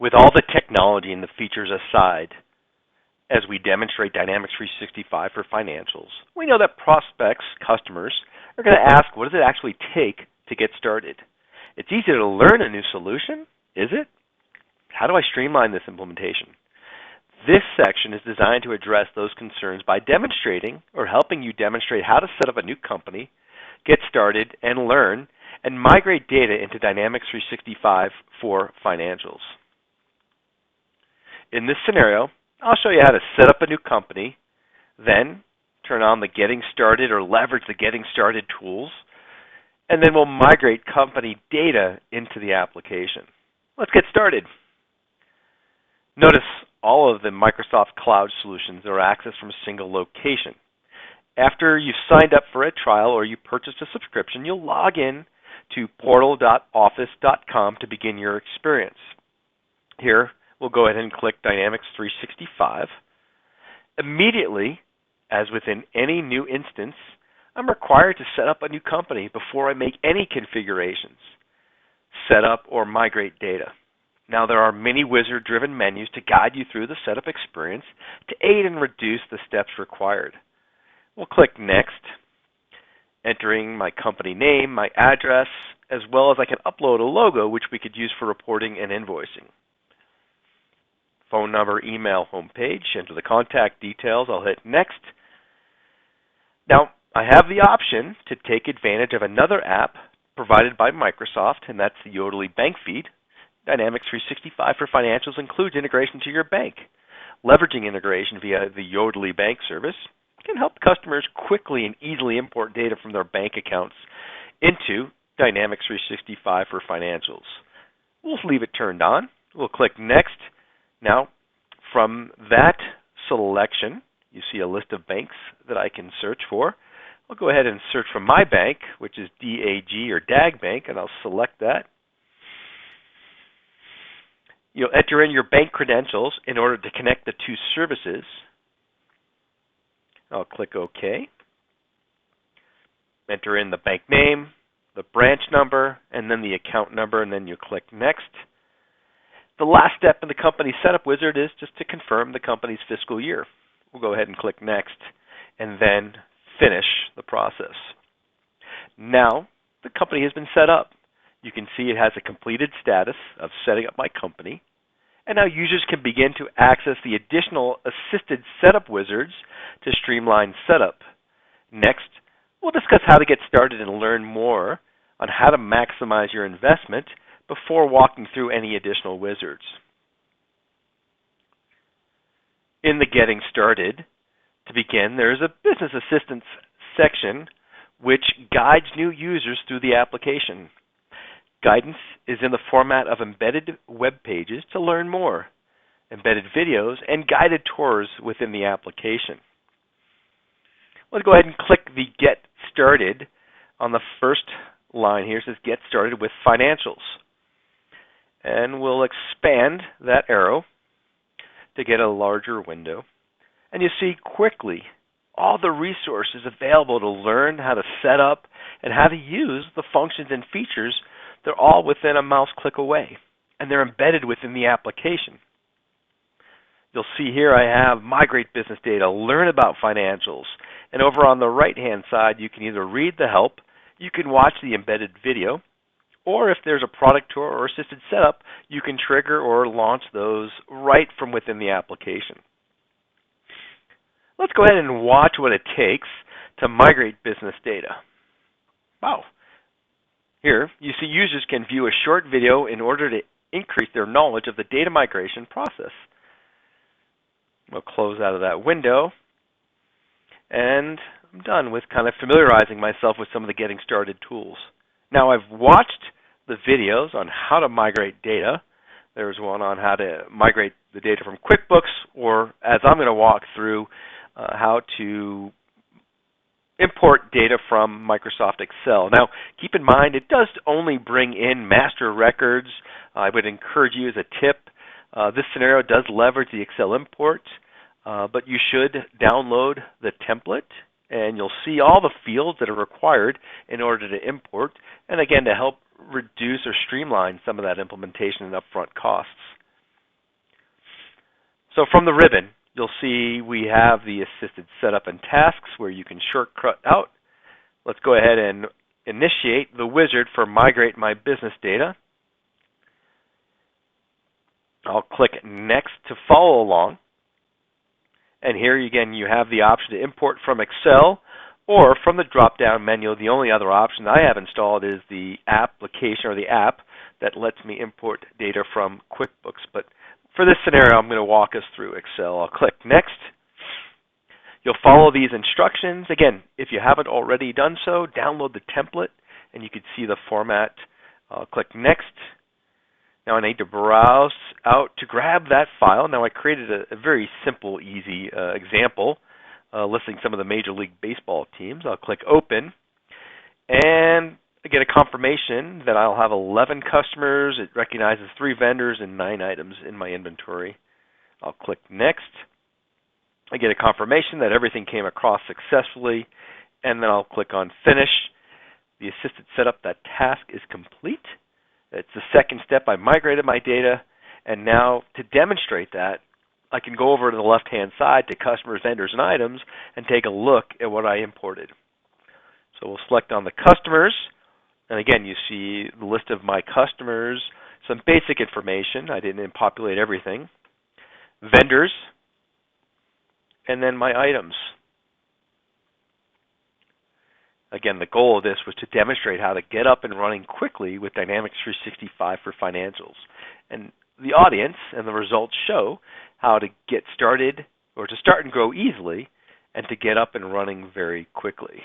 With all the technology and the features aside, as we demonstrate Dynamics 365 for financials, we know that prospects, customers, are going to ask, what does it actually take to get started? It's easy to learn a new solution, is it? How do I streamline this implementation? This section is designed to address those concerns by demonstrating or helping you demonstrate how to set up a new company, get started, and learn, and migrate data into Dynamics 365 for financials. In this scenario, I'll show you how to set up a new company, then turn on the Getting Started or leverage the Getting Started tools, and then we'll migrate company data into the application. Let's get started. Notice all of the Microsoft Cloud solutions are accessed from a single location. After you've signed up for a trial or you purchased a subscription, you'll log in to portal.office.com to begin your experience. Here, we'll go ahead and click Dynamics 365. Immediately, as within any new instance, I'm required to set up a new company before I make any configurations, set up or migrate data. Now, there are many wizard-driven menus to guide you through the setup experience to aid and reduce the steps required. We'll click Next, entering my company name, my address, as well as I can upload a logo which we could use for reporting and invoicing. Phone number, email, homepage, enter the contact details. I'll hit Next. Now, I have the option to take advantage of another app provided by Microsoft, and that's the Yodlee Bank Feed. Dynamics 365 for Financials includes integration to your bank. Leveraging integration via the Yodlee Bank service can help customers quickly and easily import data from their bank accounts into Dynamics 365 for Financials. We'll leave it turned on. We'll click Next. Now, from that selection, you see a list of banks that I can search for. I'll go ahead and search for my bank, which is DAG or DAG Bank, and I'll select that. You'll enter in your bank credentials in order to connect the two services. I'll click OK. Enter in the bank name, the branch number, and then the account number, and then you click Next. The last step in the company setup wizard is just to confirm the company's fiscal year. We'll go ahead and click Next and then finish the process. Now, the company has been set up. You can see it has a completed status of setting up my company. And now users can begin to access the additional assisted setup wizards to streamline setup. Next, we'll discuss how to get started and learn more on how to maximize your investment before walking through any additional wizards. In the Getting Started, to begin, there is a Business Assistance section which guides new users through the application. Guidance is in the format of embedded web pages to learn more, embedded videos, and guided tours within the application. Let's go ahead and click the Get Started on the first line here. It says Get Started with Financials. And we'll expand that arrow to get a larger window. And you see quickly all the resources available to learn how to set up and how to use the functions and features. They're all within a mouse click away, and they're embedded within the application. You'll see here I have Migrate Business Data, Learn About Financials, and over on the right-hand side you can either read the help, you can watch the embedded video, or if there's a product tour or assisted setup, you can trigger or launch those right from within the application. Let's go ahead and watch what it takes to migrate business data. Wow. Here, you see users can view a short video in order to increase their knowledge of the data migration process. We'll close out of that window, and I'm done with kind of familiarizing myself with some of the Getting Started tools. Now, I've watched the videos on how to migrate data. There's one on how to migrate the data from QuickBooks, or as I'm going to walk through, how to import data from Microsoft Excel. Now, keep in mind, it does only bring in master records. I would encourage you as a tip, this scenario does leverage the Excel import, but you should download the template, and you'll see all the fields that are required in order to import, and again, to help reduce or streamline some of that implementation and upfront costs. So from the ribbon, you'll see we have the assisted setup and tasks where you can shortcut out. Let's go ahead and initiate the wizard for Migrate My Business Data. I'll click Next to follow along. And here again, you have the option to import from Excel or from the drop-down menu. The only other option I have installed is the application or the app that lets me import data from QuickBooks. But for this scenario, I'm going to walk us through Excel. I'll click Next. You'll follow these instructions. Again, if you haven't already done so, download the template and you can see the format. I'll click Next. Now I need to browse out to grab that file. Now I created a very simple, easy example listing some of the Major League Baseball teams. I'll click Open, and I get a confirmation that I'll have 11 customers. It recognizes 3 vendors and 9 items in my inventory. I'll click Next. I get a confirmation that everything came across successfully, and then I'll click on Finish. The assisted setup, that task is complete. It's the second step. I migrated my data, and now to demonstrate that, I can go over to the left-hand side to Customers, Vendors, and Items and take a look at what I imported. So we'll select on the Customers, and again, you see the list of my customers, some basic information. I didn't populate everything. Vendors, and then my items. Again, the goal of this was to demonstrate how to get up and running quickly with Dynamics 365 for financials. And the audience and the results show how to get started or to start and grow easily and to get up and running very quickly.